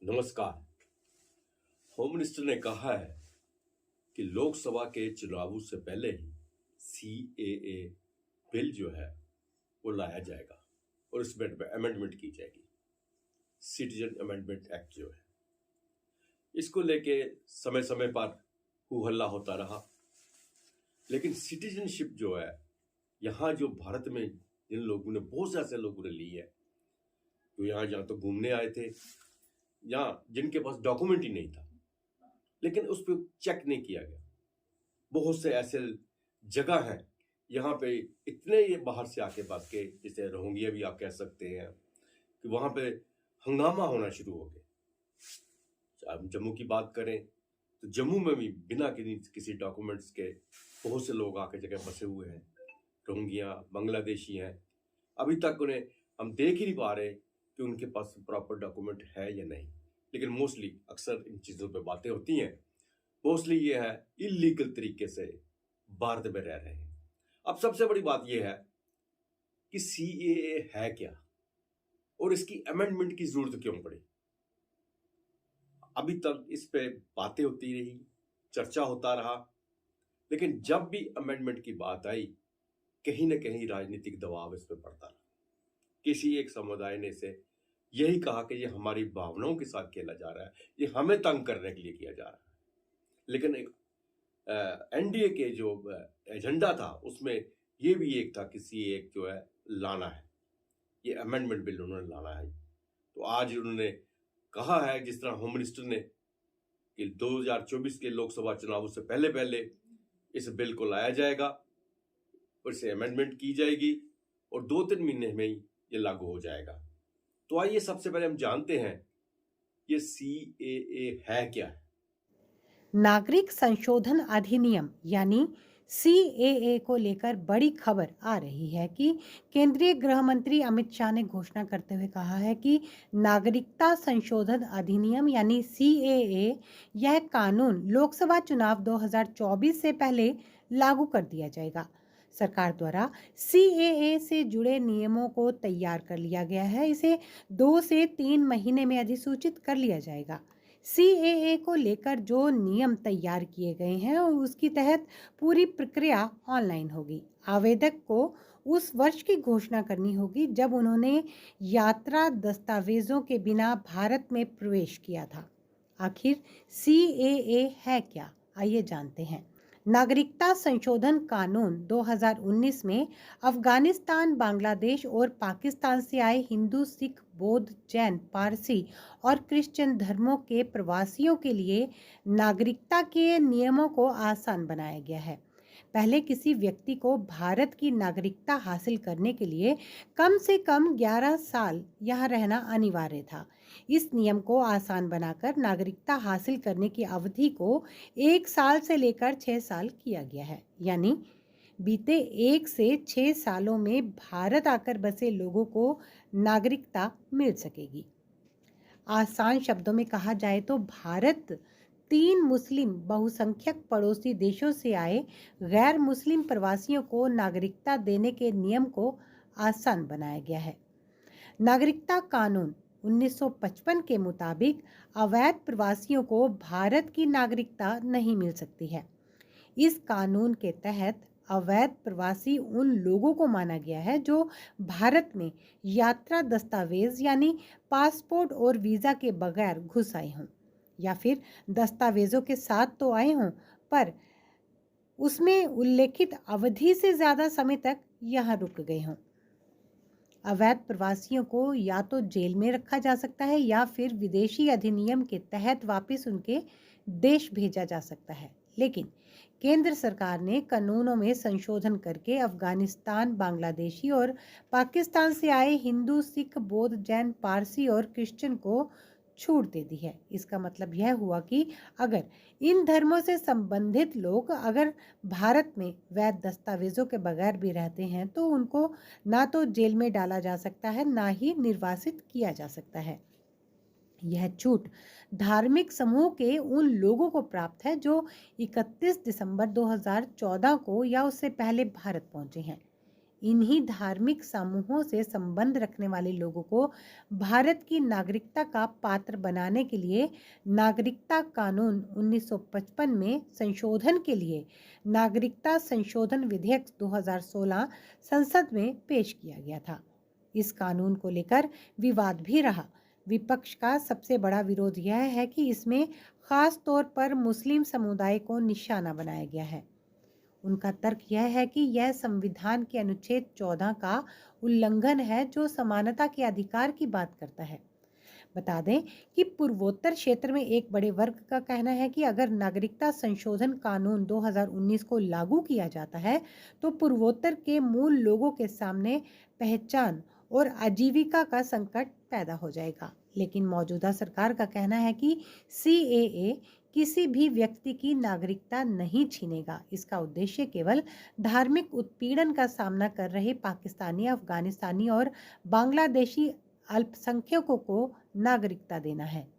नमस्कार। Home minister ने कहा है कि लोकसभा के चुनावों से पहले ही सीएए बिल जो है वो लाया जाएगा और इसमें अमेंडमेंट की जाएगी। सिटीजन अमेंडमेंट एक्ट जो है, इसको लेके समय समय पर हू हल्ला होता रहा, लेकिन सिटीजनशिप जो है यहाँ जो भारत में जिन लोगों ने, बहुत से ऐसे लोगों ने ली है जो यहाँ जहाँ तो घूमने आए थे, यहाँ जिनके पास डॉक्यूमेंट ही नहीं था, लेकिन उस पर चेक नहीं किया गया। बहुत से ऐसे जगह हैं यहाँ पे इतने ये बाहर से आके बस के, जैसे रोहिंग्या भी आप कह सकते हैं, कि वहाँ पे हंगामा होना शुरू हो गया। हम जम्मू की बात करें तो जम्मू में भी बिना किसी डॉक्यूमेंट्स के बहुत से लोग आके जगह बसे हुए हैं। रोहिंग्या, बांग्लादेशी हैं, अभी तक उन्हें हम देख ही नहीं पा रहे कि उनके पास प्रॉपर डॉक्यूमेंट है या नहीं। लेकिन मोस्टली अक्सर इन चीज़ों पे बातें होती हैं, मोस्टली ये है इलीगल तरीके से भारत में रह रहे हैं। अब सबसे बड़ी बात यह है कि सीएए है क्या और इसकी अमेंडमेंट की जरूरत क्यों पड़ी। अभी तक इस पे बातें होती रही, चर्चा होता रहा, लेकिन जब भी अमेंडमेंट की बात आई कहीं ना कहीं राजनीतिक दबाव इस पे पड़ता रहा। किसी एक समुदाय ने से यही कहा कि ये हमारी भावनाओं के साथ खेला जा रहा है, ये हमें तंग करने के लिए किया जा रहा है। लेकिन एक एनडीए के जो एजेंडा था उसमें ये भी एक था कि सीए जो है लाना है, ये अमेंडमेंट बिल उन्होंने लाना है। तो आज उन्होंने कहा है, जिस तरह होम मिनिस्टर ने, कि 2024 के लोकसभा चुनावों से पहले पहले इस बिल को लाया जाएगा और इसे अमेंडमेंट की जाएगी और 2-3 महीने में ही ये लागू हो जाएगा। तो आइए सबसे पहले हम जानते हैं ये सीएए है क्या है। नागरिक संशोधन अधिनियम यानी सीएए को लेकर बड़ी खबर आ रही है कि केंद्रीय गृह मंत्री अमित शाह ने घोषणा करते हुए कहा है कि नागरिकता संशोधन अधिनियम यानी सीएए यह कानून लोकसभा चुनाव 2024 से पहले लागू कर दिया जाएगा। सरकार द्वारा सीएए से जुड़े नियमों को तैयार कर लिया गया है। इसे 2 से 3 महीने में अधिसूचित कर लिया जाएगा। सीएए को लेकर जो नियम तैयार किए गए हैं उसकी तहत पूरी प्रक्रिया ऑनलाइन होगी। आवेदक को उस वर्ष की घोषणा करनी होगी जब उन्होंने यात्रा दस्तावेजों के बिना भारत में प्रवेश किया था। आखिर सीएए है क्या, आइए जानते हैं। नागरिकता संशोधन कानून 2019 में अफगानिस्तान, बांग्लादेश और पाकिस्तान से आए हिंदू, सिख, बौद्ध, जैन, पारसी और क्रिश्चियन धर्मों के प्रवासियों के लिए नागरिकता के नियमों को आसान बनाया गया है। पहले किसी व्यक्ति को भारत की नागरिकता हासिल करने के लिए कम से कम 11 साल यहाँ रहना अनिवार्य था। इस नियम को आसान बनाकर नागरिकता हासिल करने की अवधि को 1 साल से लेकर 6 साल किया गया है। यानी बीते 1 से 6 सालों में भारत आकर बसे लोगों को नागरिकता मिल सकेगी। आसान शब्दों में कहा जाए तो भारत 3 मुस्लिम बहुसंख्यक पड़ोसी देशों से आए गैर मुस्लिम प्रवासियों को नागरिकता देने के नियम को आसान बनाया गया है। नागरिकता कानून 1955 के मुताबिक अवैध प्रवासियों को भारत की नागरिकता नहीं मिल सकती है। इस कानून के तहत अवैध प्रवासी उन लोगों को माना गया है जो भारत में यात्रा दस्तावेज यानी पासपोर्ट और वीज़ा के बगैर घुस आए हों, या फिर दस्तावेजों के साथ तो आए हों पर उसमें उल्लेखित अवधि से ज़्यादा समय तक यहाँ रुक गए हों। अवैध प्रवासियों को या तो जेल में रखा जा सकता है या फिर विदेशी अधिनियम के तहत वापस उनके देश भेजा जा सकता है। लेकिन केंद्र सरकार ने कानूनों में संशोधन करके अफगानिस्तान, बांग्लादेशी और पाकिस्तान से आए हिंदू, सिख, बौद्ध, जैन, पारसी और क्रिश्चियन को छूट दे दी है। इसका मतलब यह हुआ कि अगर इन धर्मों से संबंधित लोग अगर भारत में वैध दस्तावेजों के बगैर भी रहते हैं तो उनको ना तो जेल में डाला जा सकता है, ना ही निर्वासित किया जा सकता है। यह छूट धार्मिक समूह के उन लोगों को प्राप्त है जो 31 दिसंबर 2014 को या उससे पहले भारत पहुंचे हैं। इन्हीं धार्मिक समूहों से संबंध रखने वाले लोगों को भारत की नागरिकता का पात्र बनाने के लिए नागरिकता कानून 1955 में संशोधन के लिए नागरिकता संशोधन विधेयक 2016 संसद में पेश किया गया था। इस कानून को लेकर विवाद भी रहा। विपक्ष का सबसे बड़ा विरोध यह है कि इसमें खास तौर पर मुस्लिम समुदाय को निशाना बनाया गया है। उनका तर्क यह है कि यह संविधान के अनुच्छेद 14 का उल्लंघन है, जो समानता के अधिकार की बात करता है। बता दें कि पूर्वोत्तर क्षेत्र में एक बड़े वर्ग का कहना है कि अगर नागरिकता संशोधन कानून 2019 को लागू किया जाता है तो पूर्वोत्तर के मूल लोगों के सामने पहचान और आजीविका का संकट पैदा हो जाएगा। लेकिन मौजूदा सरकार का कहना है कि सीएए किसी भी व्यक्ति की नागरिकता नहीं छीनेगा। इसका उद्देश्य केवल धार्मिक उत्पीड़न का सामना कर रहे पाकिस्तानी, अफगानिस्तानी और बांग्लादेशी अल्पसंख्यकों को नागरिकता देना है।